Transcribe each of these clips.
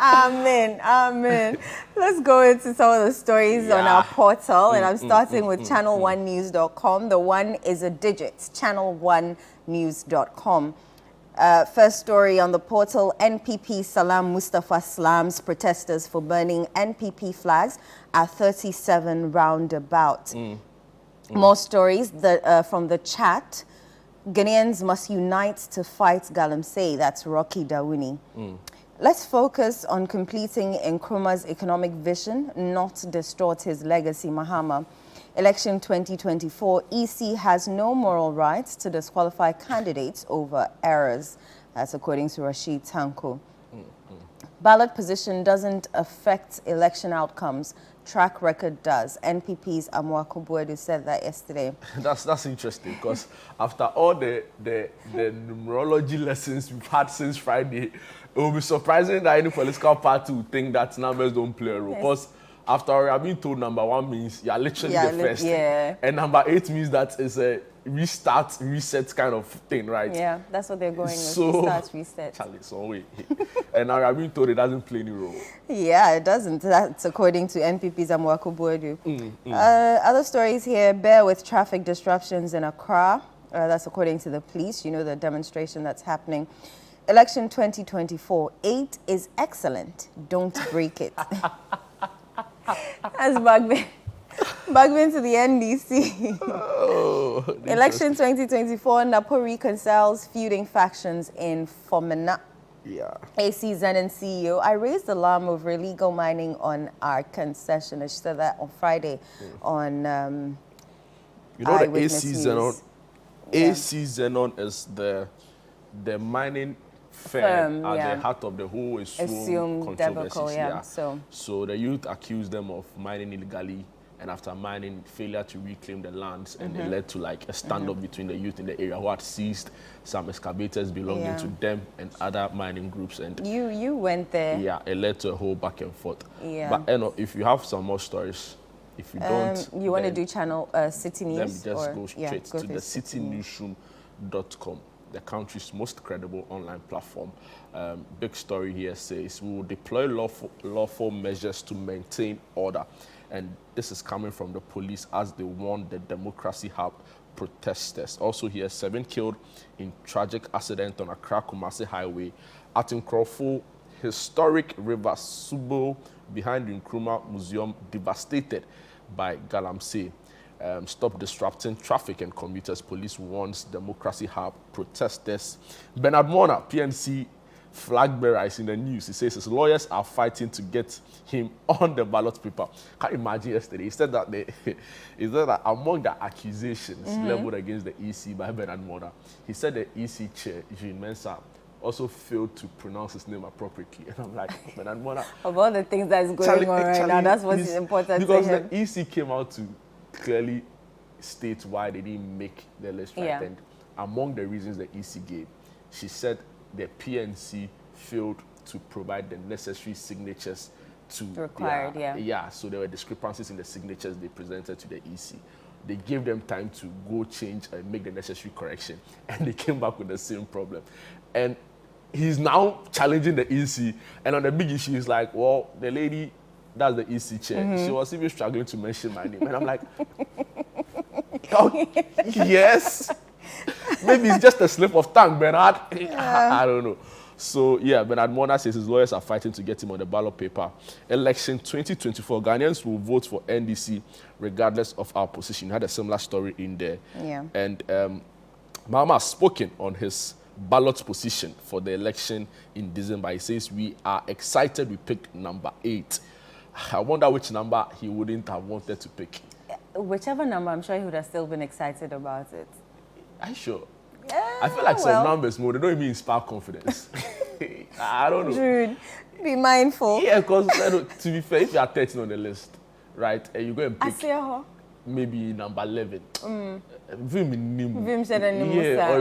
Amen, amen. Let's go into some of the stories on our portal, and I'm starting with ChannelOneNews.com. The one is a digit, ChannelOneNews.com. First story on the portal, NPP Salam Mustapha slams protesters for burning NPP flags at 37 Roundabout. More stories from the chat. Ghanaians must unite to fight Galamsey. That's Rocky Dawuni. Let's focus on completing Nkrumah's economic vision, not distort his legacy, Mahama. Election 2024, EC has no moral rights to disqualify candidates over errors. That's according to Rashid Tanko. Ballot position doesn't affect election outcomes. Track record does. NPP's Amwa Kubuedu said that yesterday. That's interesting because after all the numerology lessons we've had since Friday, it will be surprising that any political party would think that numbers don't play a role. Because after all, we have been told number 1 means you're literally the first. And number 8 means that it's a restart, reset kind of thing, right? Yeah, that's what they're going with. So, restart, reset. Charlie, so wait. And now we have been told it doesn't play any role. Yeah, it doesn't. That's according to NPP's Amwaku Boadu. Other stories here, bear with traffic disruptions in Accra. That's according to the police. You know, the demonstration that's happening. Election 2024, 8 is excellent. Don't break it. That's Bagbin. Bagbin to the NDC. Election 2024, Napo reconciles feuding factions in Fomena. AC Zenon CEO, I raised the alarm over illegal mining on our concession. I said that on Friday on you know, the AC Zenon. AC Zenon is the mining firm at the heart of the whole assumed controversies. So the youth accused them of mining illegally, and after mining, failure to reclaim the lands, and it led to like a standoff between the youth in the area who had seized some excavators belonging to them and other mining groups. And you went there. Yeah, it led to a whole back and forth. But if you have some more stories, if you don't, you want to do channel City News? Let me just go straight to the citynewsroom.com. The country's most credible online platform. Big story here says, we will deploy lawful measures to maintain order. And this is coming from the police as they warn the Democracy Hub protesters. Also here, 7 killed in tragic accident on Accra-Kumasi Highway at Nkrofo historic river Subo behind the Nkrumah Museum, devastated by Galamsey. Stop disrupting traffic and commuters. Police warns Democracy Hub protesters. Bernard Mona, PNC flag bearer, is in the news. He says his lawyers are fighting to get him on the ballot paper. Can you imagine yesterday? He said that among the accusations leveled against the EC by Bernard Mona, he said the EC chair, Jean Mensah, also failed to pronounce his name appropriately. And I'm like, Bernard Mona. Of all the things that's going on right now, that's what's important because to him. The EC came out to clearly state why they didn't make the list right. And among the reasons the EC gave, she said the PNC failed to provide the necessary signatures to required, so there were discrepancies in the signatures they presented to the EC. They gave them time to go change and make the necessary correction, and they came back with the same problem. And he's now challenging the EC, and on the big issue, he's like, well, the lady, that's the EC chair. She was even struggling to mention my name. And I'm like, oh, yes. Maybe it's just a slip of tongue, Bernard. I don't know. So, Bernard Mona says his lawyers are fighting to get him on the ballot paper. Election 2024, Ghanaians will vote for NDC regardless of our position. Had a similar story in there. And Mahama has spoken on his ballot position for the election in December. He says, we are excited we picked number 8. I wonder which number he wouldn't have wanted to pick. Whichever number, I'm sure he would have still been excited about it. Are you sure? I feel like some numbers more, they don't even inspire confidence. I don't know. Dude, be mindful. Yeah, because to be fair, if you are 13 on the list, right, and you go and pick maybe number 11. Or you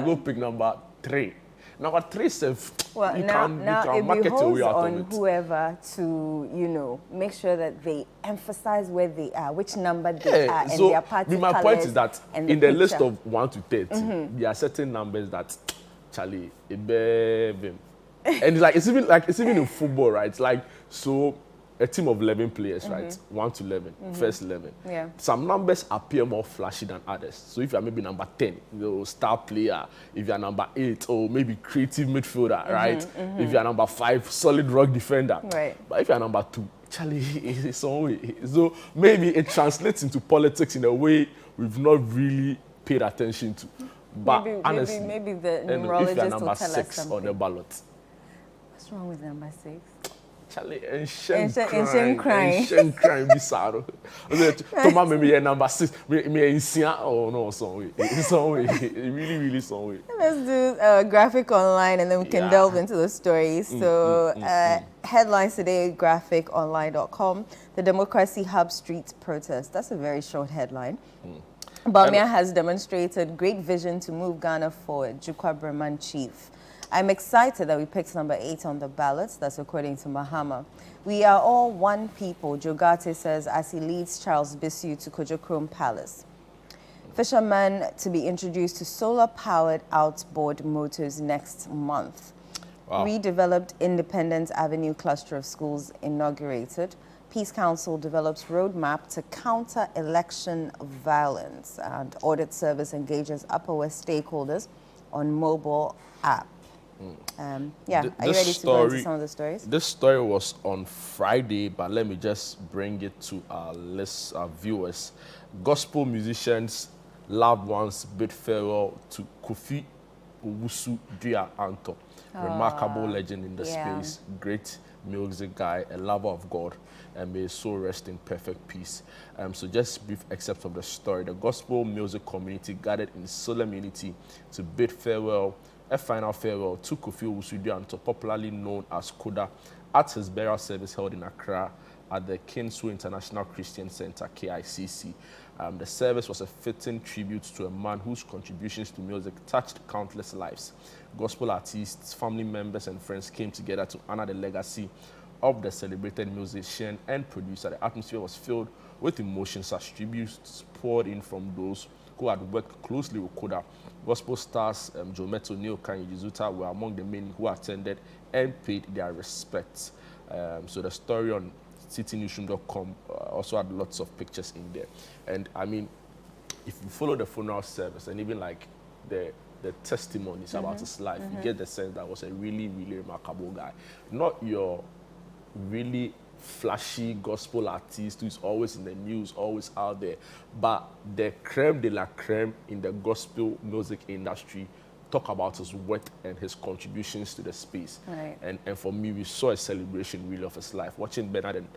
go pick number 3. Number 3 safe. Well, you now can market your way out on of it. Whoever to, make sure that they emphasize where they are, which number they are, and their party my point is that in the list of 1 to 30, there are certain numbers that, Charlie, And it's even in football, right? It's like, so a team of 11 players, right? 1 to 11, first 11. Yeah. Some numbers appear more flashy than others. So if you're maybe number 10, star player. If you're number 8, or maybe creative midfielder, right? If you're number 5, solid rock defender. Right. But if you're number 2, Charlie, it's some way. So maybe it translates into politics in a way we've not really paid attention to. But honestly, maybe the numerologist if you're will number tell 6 us something. on the ballot. What's wrong with number 6? Charlie, Ancient crime. Ancient crime, bizarre. Thomas, maybe number 6. Me ancient. Oh no, some way. Really, really some way. Let's do graphic online, and then we can delve into the stories. So, headlines today: graphiconline.com. The Democracy Hub Street protest. That's a very short headline. Bamia has demonstrated great vision to move Ghana forward. Jukwa Breman chief. I'm excited that we picked number 8 on the ballots. That's according to Mahama. We are all one people, Jogate says as he leads Charles Bissiou to Kojokrom Palace. Fishermen to be introduced to solar-powered outboard motors next month. Wow. Redeveloped Independence Avenue cluster of schools inaugurated. Peace Council develops roadmap to counter election violence. And Audit Service engages Upper West stakeholders on mobile app. Are you ready to go into some of the stories? This story was on Friday, but let me just bring it to our viewers. Gospel musicians, loved ones bid farewell to Kofi Owusu Dua Anto, remarkable legend in the space, great music guy, a lover of God, and may his soul rest in perfect peace. So just brief excerpt of the story. The gospel music community gathered in solemn unity to bid farewell, a final farewell to Kofi Owusu Dua Anto, popularly known as Koda, at his burial service held in Accra at the Kingsway International Christian Center, KICC. The service was a fitting tribute to a man whose contributions to music touched countless lives. Gospel artists, family members, and friends came together to honor the legacy of the celebrated musician and producer. The atmosphere was filled with emotions as tributes poured in from those who had worked closely with Koda. Gospel stars Jometo, Neil Kanye, Jizuta were among the many who attended and paid their respects. So the story on citynewsroom.com also had lots of pictures in there. And I mean, if you follow the funeral service and even like the testimonies about his life, you get the sense that was a really, really remarkable guy. Not your really flashy gospel artist who's always in the news, always out there, but the creme de la creme in the gospel music industry talk about his work and his contributions to the space. Right. And for me, we saw a celebration really of his life. Watching Bernard and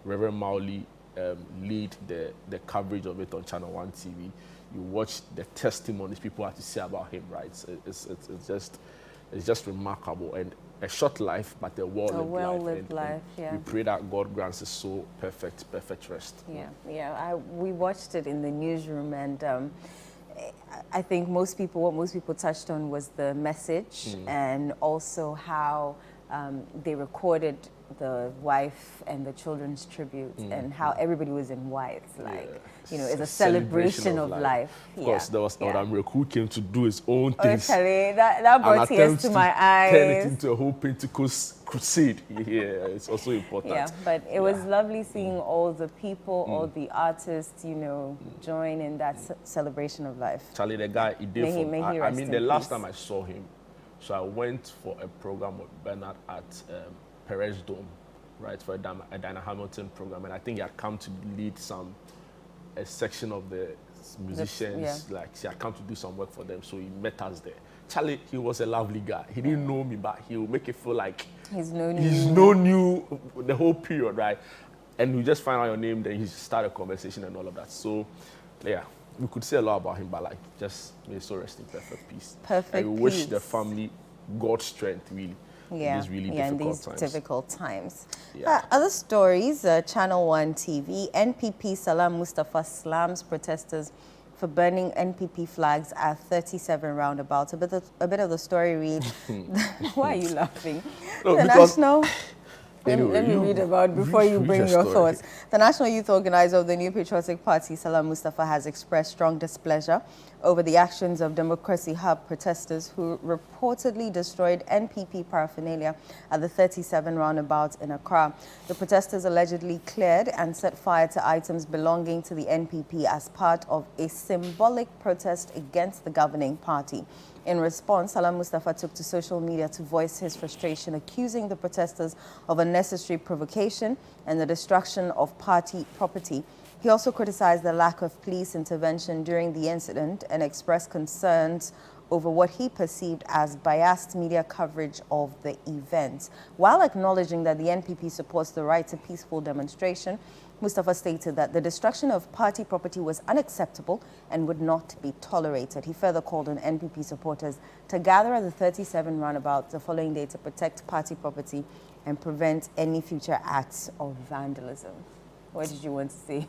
Reverend Mauli lead the coverage of it on ChannelOne TV, you watch the testimonies people had to say about him, right? It's just remarkable, and a short life, but a well-lived life. Yeah. We pray that God grants his soul perfect rest. Yeah. We watched it in the newsroom, and I think what most people touched on was the message, and also how they recorded the wife and the children's tribute, and how everybody was in white, it's a celebration of life. Of course, there was Odamrek who came to do his own things. That brought tears to my eyes. Turn it into a whole Pentecost crusade. Yeah, it's also important. Yeah, but it was lovely seeing all the people, all the artists, join in that celebration of life. Charlie, the guy, he did the last time I saw him, so I went for a program with Bernard at Perez Dome, right, for a Diana Hamilton program, and I think he had come to lead a section of the musicians, he had come to do some work for them, so he met us there. Charlie, he was a lovely guy. He didn't know me, but he would make it feel like he's known you the whole period, right? And we just find out your name, then he start a conversation and all of that. So, yeah, we could say a lot about him, but just may his soul rest in perfect peace. And we wish the family God's strength, really. Yeah, in these difficult times. Yeah. Other stories, ChannelOne TV, NPP Salam Mustapha slams protesters for burning NPP flags at 37 Roundabout. A bit of the story reads, why are you laughing? No, Let me read about before you bring your thoughts. The National Youth Organizer of the New Patriotic Party, Salam Mustapha, has expressed strong displeasure over the actions of Democracy Hub protesters who reportedly destroyed NPP paraphernalia at the 37 Roundabout in Accra. The protesters allegedly cleared and set fire to items belonging to the NPP as part of a symbolic protest against the governing party. In response, Salam Mustapha took to social media to voice his frustration, accusing the protesters of unnecessary provocation and the destruction of party property. He also criticized the lack of police intervention during the incident and expressed concerns over what he perceived as biased media coverage of the event. While acknowledging that the NPP supports the right to peaceful demonstration, Mustapha stated that the destruction of party property was unacceptable and would not be tolerated. He further called on NPP supporters to gather at the 37 Roundabout the following day to protect party property and prevent any future acts of vandalism. What did you want to say?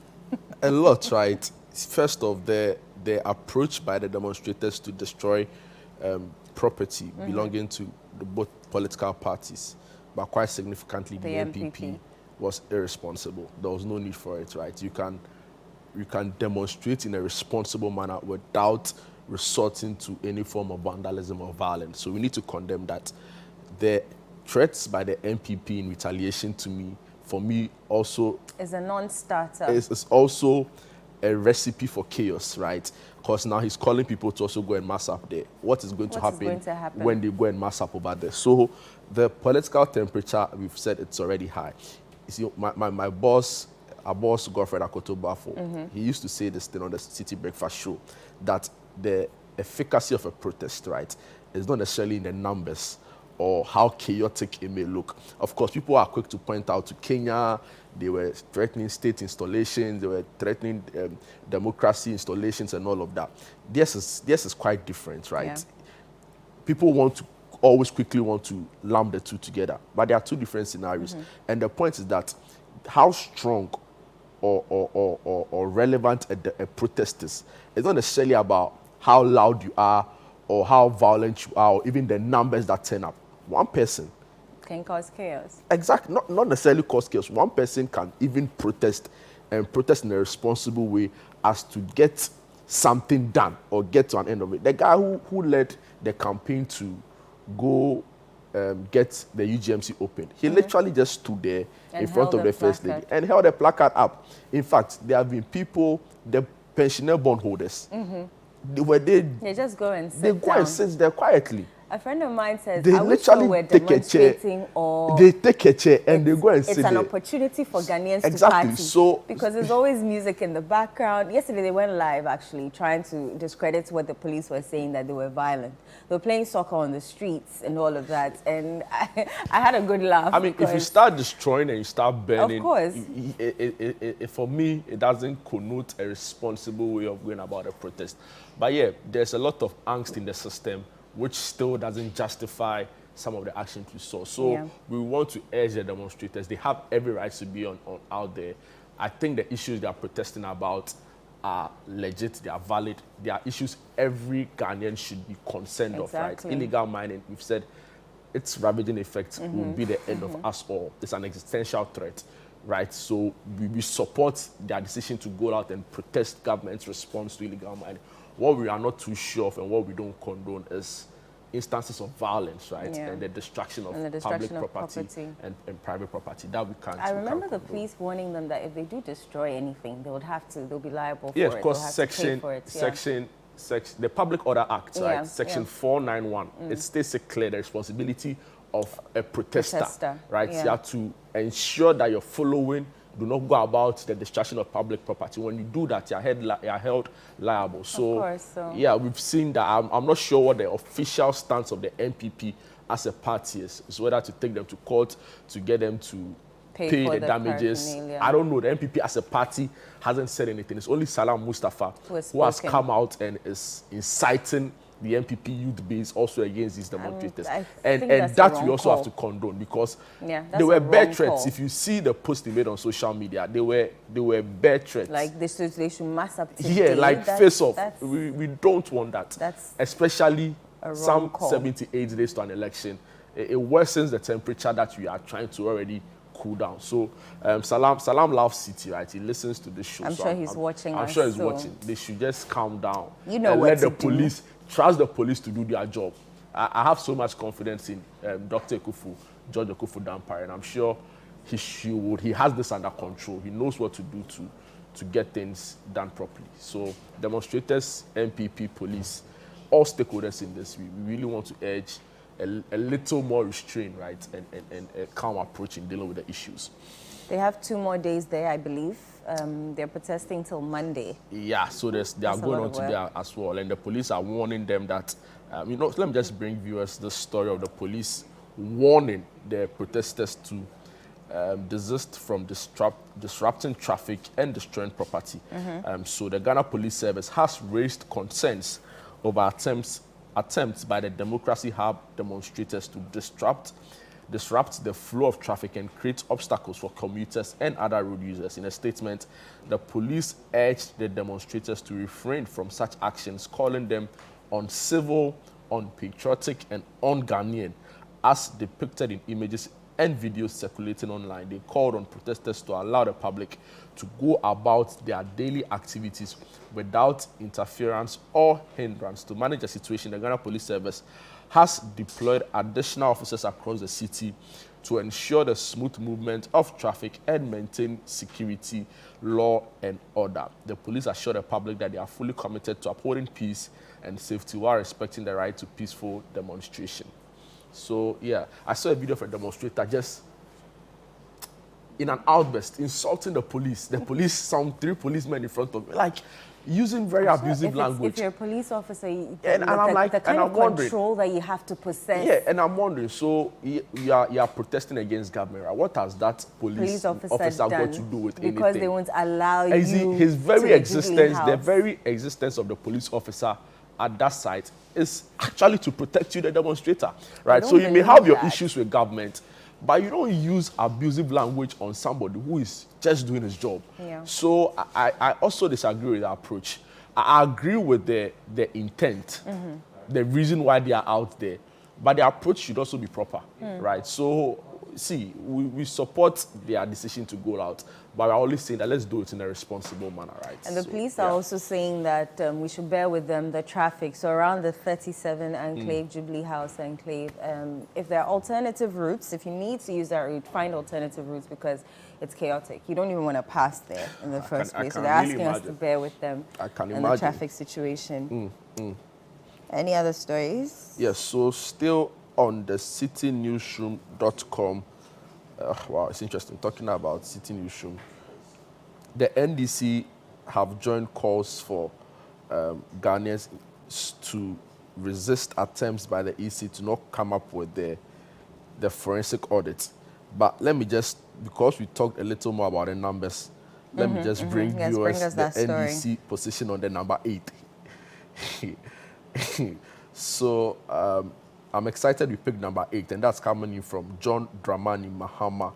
A lot, right? First off, the approach by the demonstrators to destroy property belonging to both political parties, but quite significantly the NPP. Was irresponsible. There was no need for it, right? You can demonstrate in a responsible manner without resorting to any form of vandalism or violence. So we need to condemn that. The threats by the NPP in retaliation to me, for me, also is a non-starter. It's also a recipe for chaos, right? Because now he's calling people to also go and mass up there. What is going to happen when they go and mass up over there? So the political temperature, we've said it's already high. You see, my boss, our boss, Godfred Akotobafo, he used to say this thing on the City Breakfast Show, that the efficacy of a protest, right, is not necessarily in the numbers or how chaotic it may look. Of course, people are quick to point out to Kenya, they were threatening state installations, they were threatening democracy installations and all of that. This is quite different, right? Yeah. People always quickly want to lump the two together, but there are two different scenarios. And the point is that how strong or relevant a protest is, it's not necessarily about how loud you are or how violent you are or even the numbers that turn up. One person can cause chaos. Exactly, not necessarily cause chaos. One person can even protest and protest in a responsible way as to get something done or get to an end of it. The guy who led the campaign to go get the UGMC open, he literally just stood there in front of the First Lady and held a placard up. In fact, there have been people, the pensioner bondholders, they just go and sit down. They go and sit there quietly. A friend of mine says, they literally take a chair, they take a chair and they go and sit there. It's an opportunity for Ghanaians to party. So, because there's always music in the background. Yesterday they went live actually trying to discredit what the police were saying, that they were violent. They were playing soccer on the streets and all of that. And I had a good laugh. I mean, if you start destroying and you start burning, of course. For me, it doesn't connote a responsible way of going about a protest. But yeah, there's a lot of angst in the system, which still doesn't justify some of the actions we saw. So we want to urge the demonstrators. They have every right to be out there. I think the issues they are protesting about are legit, they are valid. They are issues every Ghanaian should be concerned of, right? Illegal mining, we've said, its ravaging effects will be the end of us all. It's an existential threat, right? So we support their decision to go out and protest government's response to illegal mining. What we are not too sure of and what we don't condone is instances of violence, right? And the destruction of public property and private property. That we can't. I remember the police warning them that if they do destroy anything, they'll be liable for it. Yeah, of course, the Public Order Act, right? Section 491. It states it clear the responsibility of a protester. Right? You have to ensure that you're following. Do not go about the destruction of public property. When you do that, you're held liable. So, yeah, we've seen that. I'm not sure what the official stance of the NPP as a party is. It's whether to take them to court to get them to pay the damages. I don't know. The NPP as a party hasn't said anything. It's only Salam Mustapha who has come out and is inciting the NPP youth base also against these demonstrators. And that we also have to condone, because they were bare threats. If you see the post they made on social media, they were bare threats. Like they should mass up today. Yeah, like face off. We don't want that. Especially some 78 days to an election. It worsens the temperature that we are trying to already cool down. So Salam loves City, right? He listens to the show. I'm sure he's watching. I'm sure he's watching. They should just calm down. You know and what let to the police trust the police to do their job. I have so much confidence in Dr. Ekufu, George Ekufu Dampare, and I'm sure he has this under control. He knows what to do to get things done properly. So demonstrators, NPP, police, all stakeholders in this, we really want to urge a little more restraint, right, and a calm approach in dealing with the issues. They have 2 more days there, I believe. They're protesting till Monday. Yeah, so they are going on today as well, and the police are warning them that, let me just bring viewers the story of the police warning the protesters to desist from disrupting traffic and destroying property. So the Ghana Police Service has raised concerns over attempts by the Democracy Hub demonstrators to disrupt the flow of traffic and create obstacles for commuters and other road users. In a statement, the police urged the demonstrators to refrain from such actions, calling them uncivil, unpatriotic, and un-Ghanaian, as depicted in images and videos circulating online. They called on protesters to allow the public to go about their daily activities without interference or hindrance. To manage the situation, the Ghana Police Service has deployed additional officers across the city to ensure the smooth movement of traffic and maintain security, law, and order. The police assure the public that they are fully committed to upholding peace and safety while respecting the right to peaceful demonstration. So, yeah, I saw a video of a demonstrator just in an outburst insulting the police. The police, some 3 policemen in front of me, like using very abusive language. If you're a police officer, and I'm like, the kind of control that you have to possess. Yeah, and I'm wondering, so you are protesting against government, right? What has that police officer got to do with anything? Because they won't allow you his very existence, the very existence of the police officer at that site is actually to protect you, the demonstrator, right? So you may have your issues with government, but you don't use abusive language on somebody who is just doing his job. Yeah. So I also disagree with that approach. I agree with the intent, the reason why they are out there, but the approach should also be proper, right? So, see, we support their decision to go out, but we're always saying that let's do it in a responsible manner, right? And the police are also saying that we should bear with them the traffic. So around the 37 enclave, Jubilee House enclave, if there are alternative routes, if you need to use that route, find alternative routes because it's chaotic. You don't even want to pass there in the first place. So they're asking us to bear with them in the traffic situation. Any other stories? Yes, so still on the citynewsroom.com. Wow, it's interesting. Talking about City Newsroom, the NDC have joined calls for Ghanaians to resist attempts by the EC to not come up with the forensic audit. But let me just, because we talked a little more about the numbers, let me just bring viewers the NDC position on the number 8. So I'm excited we picked number 8, and that's coming in from John Dramani Mahama.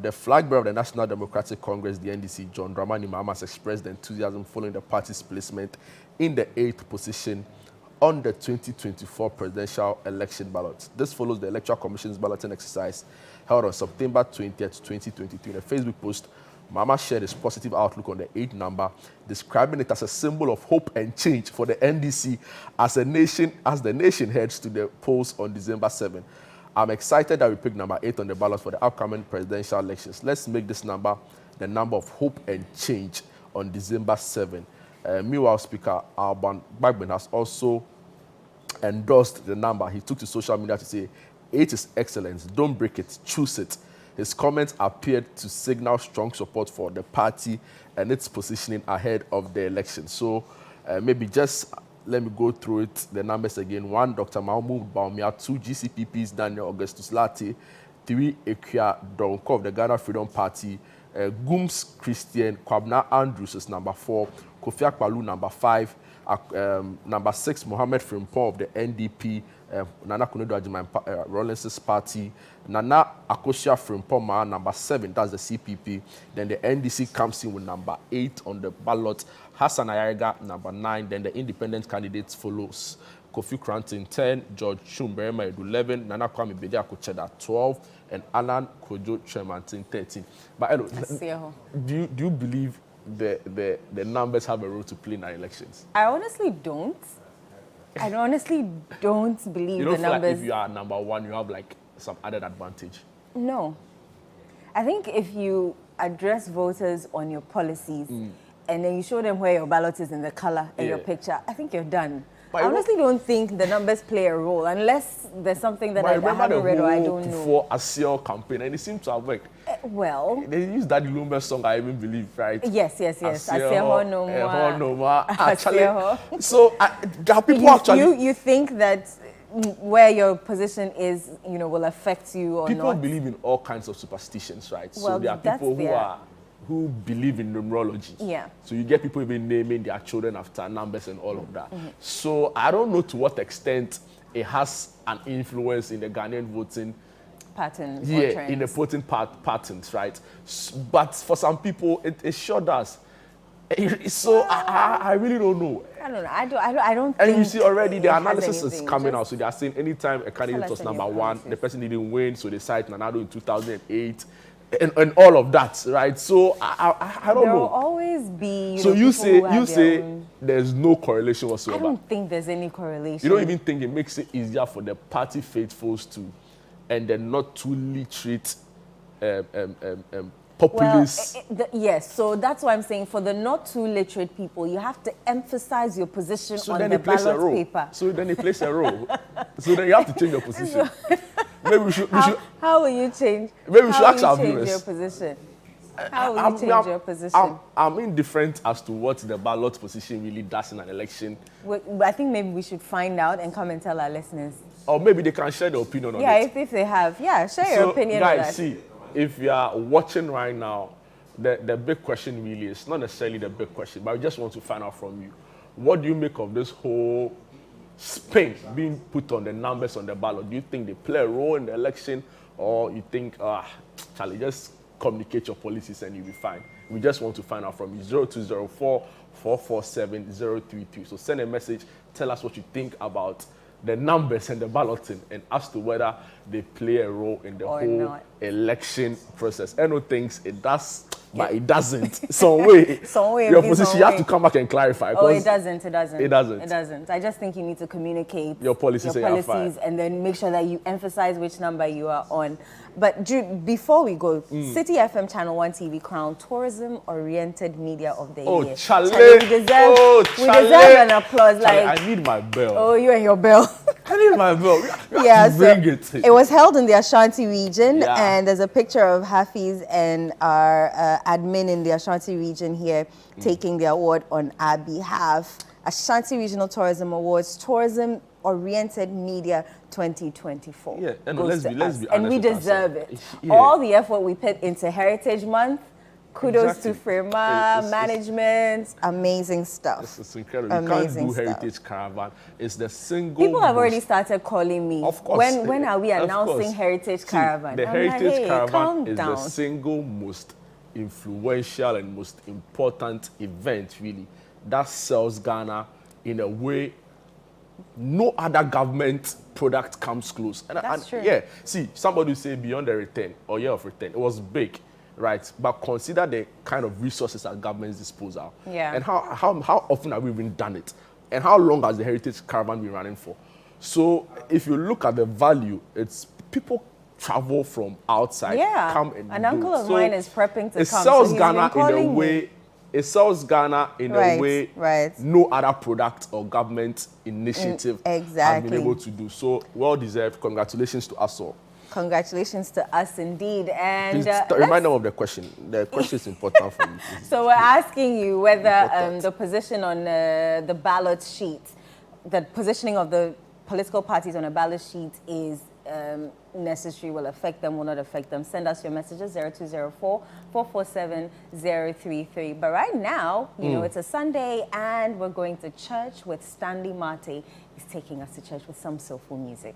The flag bearer of the National Democratic Congress, the NDC, John Dramani Mahama, has expressed enthusiasm following the party's placement in the 8th position on the 2024 presidential election ballot. This follows the Electoral Commission's balloting exercise held on September 20th, 2023. In a Facebook post, Mahama shared his positive outlook on the 8th number, describing it as a symbol of hope and change for the NDC as the nation heads to the polls on December 7. I'm excited that we picked number 8 on the ballot for the upcoming presidential elections. Let's make this number the number of hope and change on December 7. Meanwhile, Speaker Alban Bagben has also endorsed the number. He took to social media to say, 8 is excellence, don't break it, choose it. His comments appeared to signal strong support for the party and its positioning ahead of the election. So maybe just let me go through it, the numbers again. 1, Dr. Mahmoud Baumia. 2, GCPP's Daniel Augustus Lati. 3, Ekia Donko of the Ghana Freedom Party. Gums Christian. Kwabna Andrews is number 4. Kofi Akpalu number 5. Number 6, Mohammed Frimpong of the NDP. Nana Kunedo Ajiman Rawlins's party. Nana Akosia Frimpong number 7, that's the CPP. Then the NDC comes in with number 8 on the ballot. Hassan Ayariga number 9. Then the independent candidates follows Kofi Cranton 10, George Chumberema 11, Nana Kwame Bediako-Cheda 12, and Alan Kojo Tremantin 13. But do you believe the numbers have a role to play in our elections? I honestly don't. I honestly don't believe you don't the feel numbers. Like if you are number one, you have like some added advantage? No. I think if you address voters on your policies and then you show them where your ballot is in the color and your picture, I think you're done. But I honestly don't think the numbers play a role unless there's something that I haven't read or I don't know. For a SEO campaign, and it seems to have worked. Well, they use that Lumber song, I even believe, right? Yes. Asieho no more. Actually, so there are people actually. You think that where your position is, will affect you or people not? People believe in all kinds of superstitions, right? Well, so there are people who believe in numerology. Yeah. So you get people even naming their children after numbers and all of that. So I don't know to what extent it has an influence in the Ghanaian voting patterns. Yeah, in the voting patterns, right? But for some people, it sure does. So I really don't know. I don't know. I don't and think you see already the analysis is coming out. So they are saying anytime a candidate was number one, the person didn't win, so they cite Nanado in 2008. And all of that, right? So I don't know. There will always be. So you say there's no correlation whatsoever. I don't think there's any correlation. You don't even think it makes it easier for the party faithfuls to, and the not too literate populists. Well, yes. So that's why I'm saying for the not too literate people, you have to emphasize your position on the ballot paper. So then it plays a role. So then you have to change your position. Maybe we should. How will you change? Maybe we should ask our viewers. Your position. How will you change your position? I'm indifferent as to what the ballot position really does in an election. I think maybe we should find out and come and tell our listeners. Or maybe they can share their opinion on it. Yeah, if they have. Yeah, share your opinion on that. Guys, see, if you are watching right now, the big question really is not necessarily the big question, but I just want to find out from you. What do you make of this whole spin being put on the numbers on the ballot? Do you think they play a role in the election, or you think, Charlie, just communicate your policies and you'll be fine? We just want to find out from you. 0204 447 032. So send a message, tell us what you think about the numbers and the balloting, and as to whether they play a role in the whole election process. I know things it does, but it doesn't. Some way your position, you have to come back and clarify. Oh, it doesn't. It doesn't. It doesn't. It doesn't. I just think you need to communicate your policies and then make sure that you emphasize which number you are on. But before we go, City FM Channel 1 TV crowned tourism-oriented media of the year. Charlie, we deserve an applause. Charlie, I need my bell. Oh, you and your bell. I need my bell. It was held in the Ashanti region, and there's a picture of Hafiz and our admin in the Ashanti region here taking the award on our behalf. Ashanti Regional Tourism Awards, Tourism-Oriented Media 2024. Yeah, and let's be honest. And we deserve it. Yeah. All the effort we put into Heritage Month, kudos to Firma, management, amazing stuff. It's incredible. Amazing you can't do Heritage Caravan. It's the single. People have already started calling me. Of course. When are we announcing Heritage Caravan? The Heritage Caravan is the single most influential and most important event, really, that sells Ghana in a way no other government product comes close. That's true. Yeah, see, somebody will say beyond the return or year of return, it was big, right? But consider the kind of resources at government's disposal. Yeah. And how often have we even done it? And how long has the Heritage Caravan been running for? So if you look at the value, it's people travel from outside, come and an uncle of mine is prepping to come. It sells Ghana in a way. It sells Ghana in a way no other product or government initiative has been able to do. So well deserved. Congratulations to us all. Congratulations to us indeed. And remind them of the question. The question is important for you. So we're asking you whether the position on the ballot sheet, the positioning of the political parties on a ballot sheet is necessary, will affect them, will not affect them. Send us your messages, 0204 447 033. But right now, you know, it's a Sunday and we're going to church with Stanley Mate. He's taking us to church with some soulful music.